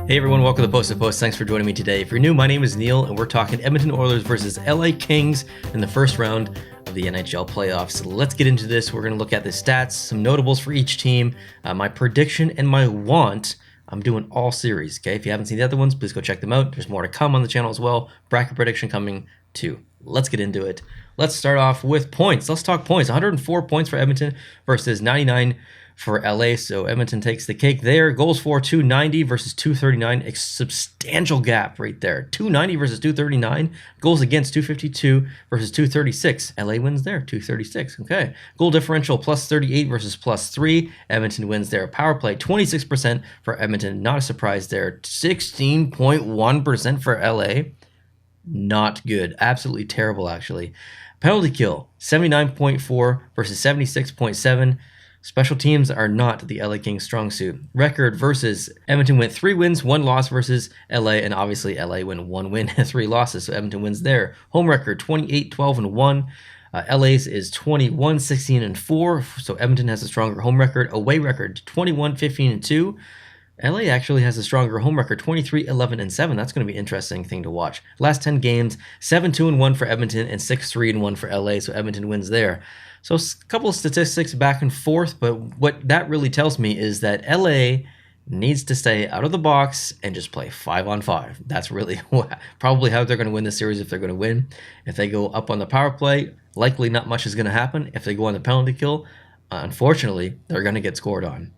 Hey everyone, welcome to Post to Post. Thanks for joining me today. If you're new, my name is Neil, and we're talking Edmonton Oilers versus LA Kings in the first round of the NHL playoffs. Let's get into this. We're going to look at the stats, some notables for each team, my prediction, and my want. I'm doing all series, okay? If you haven't seen the other ones, please go check them out. There's more to come on the channel as well. Bracket prediction coming too. Let's get into it. Let's start off with points. Let's talk points. 104 points for Edmonton versus 99 for LA, so Edmonton takes the cake there. Goals for 290 versus 239, a substantial gap right there. 290 versus 239. Goals against 252 versus 236. LA wins there, 236. Okay. Goal differential plus 38 versus plus 3. Edmonton wins there. Power play 26% for Edmonton. Not a surprise there. 16.1% for LA. Not good. Absolutely terrible, actually. Penalty kill 79.4 versus 76.7. Special teams are not the LA Kings' strong suit. Record versus Edmonton went 3 wins, 1 loss versus LA, and obviously LA went 1 win and 3 losses, so Edmonton wins there. Home record 28, 12, and 1. LA's is 21, 16, and 4, so Edmonton has a stronger home record. Away record 21, 15, and 2. LA actually has a stronger home record, 23, 11, and 7. That's going to be an interesting thing to watch. Last 10 games, 7, 2, and 1 for Edmonton, and 6, 3, and 1 for LA, so Edmonton wins there. So a couple of statistics back and forth, but what that really tells me is that LA needs to stay out of the box and just play 5-on-5. That's really probably how they're going to win this series if they're going to win. If they go up on the power play, likely not much is going to happen. If they go on the penalty kill, unfortunately, they're going to get scored on.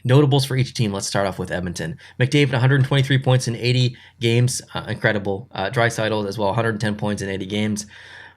Notables for each team. Let's start off with Edmonton. McDavid, 123 points in 80 games. Incredible. Draisaitl as well, 110 points in 80 games.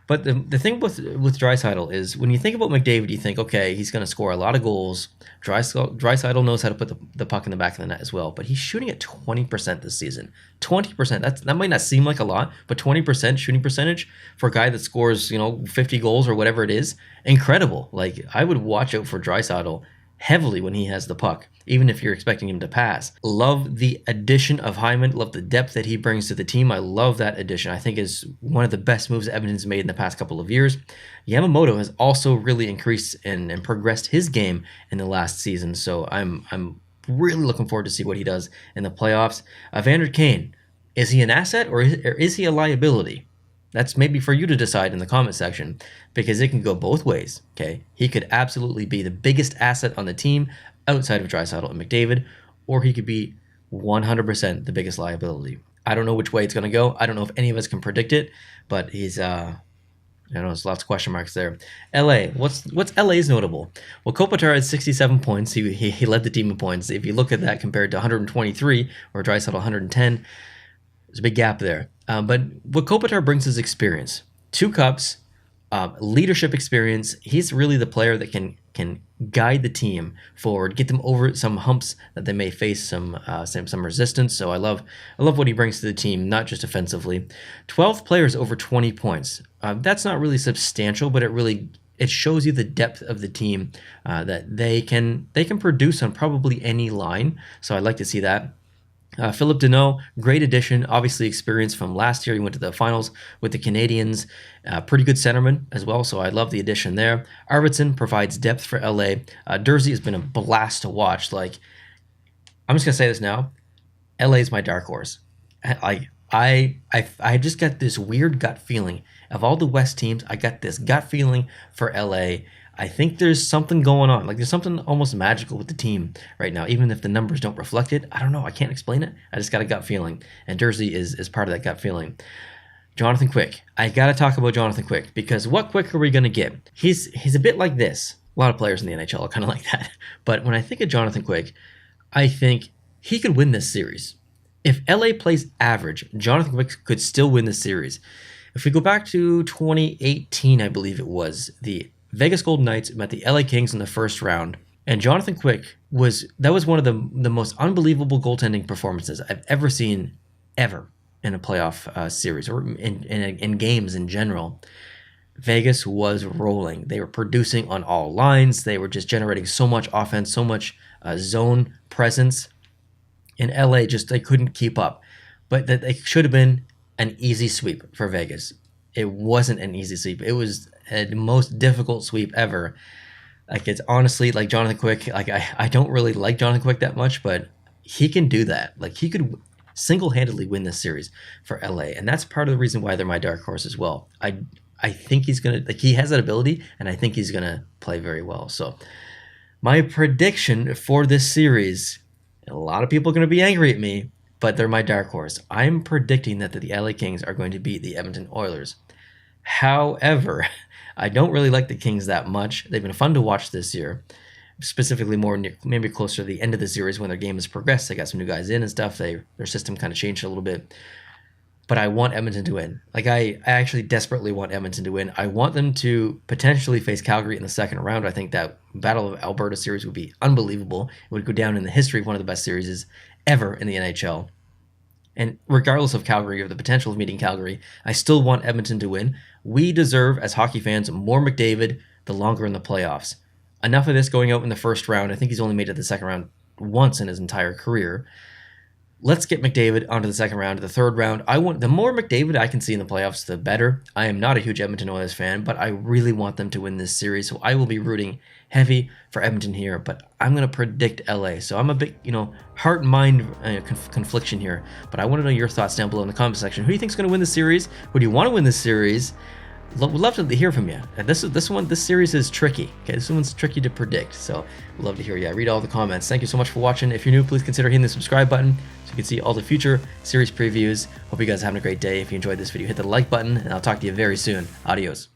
But the thing with Draisaitl is when you think about McDavid, you think, okay, he's going to score a lot of goals. Draisaitl knows how to put the puck in the back of the net as well. But he's shooting at 20% this season. 20%. That might not seem like a lot, but 20% shooting percentage for a guy that scores, 50 goals or whatever it is, incredible. Like, I would watch out for Draisaitl heavily when he has the puck, even if you're expecting him to pass. Love the addition of Hyman. Love the depth that he brings to the team. I love that addition. I think is one of the best moves Edmonton's made in the past couple of years. Yamamoto has also really increased and progressed his game in the last season, so I'm really looking forward to see what he does in the playoffs. Evander Kane, is he an asset or is he a liability? That's maybe for you to decide in the comment section, because it can go both ways, okay? He could absolutely be the biggest asset on the team outside of Draisaitl and McDavid, or he could be 100% the biggest liability. I don't know which way it's going to go. I don't know if any of us can predict it, but he's, there's lots of question marks there. LA, what's LA's notable? Well, Kopitar had 67 points. He led the team in points. If you look at that compared to 123, or Draisaitl 110, there's a big gap there. But what Kopitar brings is experience. 2 cups, leadership experience. He's really the player that can guide the team forward, get them over some humps that they may face, some resistance. So I love what he brings to the team, not just offensively. 12 players over 20 points. That's not really substantial, but it shows you the depth of the team, that they can produce on probably any line. So I'd like to see that. Philip Deneau, great addition, obviously experience from last year. He went to the finals with the Canadiens. Pretty good centerman as well, so I love the addition there. Arvidsson provides depth for LA. Durzi has been a blast to watch. Like, I'm just going to say this now. LA is my dark horse. I just got this weird gut feeling. Of all the West teams, I got this gut feeling for LA. I think there's something going on. Like, there's something almost magical with the team right now, even if the numbers don't reflect it. I don't know. I can't explain it. I just got a gut feeling. And Durzi is part of that gut feeling. Jonathan Quick. I got to talk about Jonathan Quick, because what Quick are we going to get? He's a bit like this. A lot of players in the NHL are kind of like that. But when I think of Jonathan Quick, I think he could win this series. If LA plays average, Jonathan Quick could still win this series. If we go back to 2018, I believe it was, the Vegas Golden Knights met the LA Kings in the first round, and Jonathan Quick was one of the most unbelievable goaltending performances I've ever seen in a playoff series, or in games in general. Vegas was rolling. They were producing on all lines. They were just generating so much offense, so much zone presence. In LA, they couldn't keep up. But that it should have been an easy sweep for Vegas. It wasn't an easy sweep. It was the most difficult sweep ever. Like, it's honestly, like, Jonathan Quick, like, I don't really like Jonathan Quick that much, but he can do that. Like, he could single-handedly win this series for LA, and that's part of the reason why they're my dark horse as well. I think he's gonna, like, he has that ability, and I think he's gonna play very well. So my prediction for this series, and a lot of people are gonna be angry at me, but they're my dark horse. I'm predicting that the LA Kings are going to beat the Edmonton Oilers. However, I don't really like the Kings that much. They've been fun to watch this year, specifically more maybe closer to the end of the series when their game has progressed. They got some new guys in and stuff. Their system kind of changed a little bit. But I want Edmonton to win. Like, I actually desperately want Edmonton to win. I want them to potentially face Calgary in the second round. I think that Battle of Alberta series would be unbelievable. It would go down in the history of one of the best series ever in the NHL. And regardless of Calgary or the potential of meeting Calgary, I still want Edmonton to win. We deserve, as hockey fans, more McDavid the longer in the playoffs. Enough of this going out in the first round. I think he's only made it the second round once in his entire career. Let's get McDavid onto the second round, to the third round. The more McDavid I can see in the playoffs, the better. I am not a huge Edmonton Oilers fan, but I really want them to win this series, so I will be rooting heavy for Edmonton here, but I'm going to predict LA. So I'm a bit, heart and mind confliction here, but I want to know your thoughts down below in the comment section. Who do you think is going to win this series? Who do you want to win this series? Would love to hear from you. And this series is tricky. Okay, this one's tricky to predict, so we'd love to hear you. I read all the comments. Thank you so much for watching. If you're new, please consider hitting the subscribe button so you can see all the future series previews. Hope you guys are having a great day. If you enjoyed this video, hit the like button, and I'll talk to you very soon. Adios.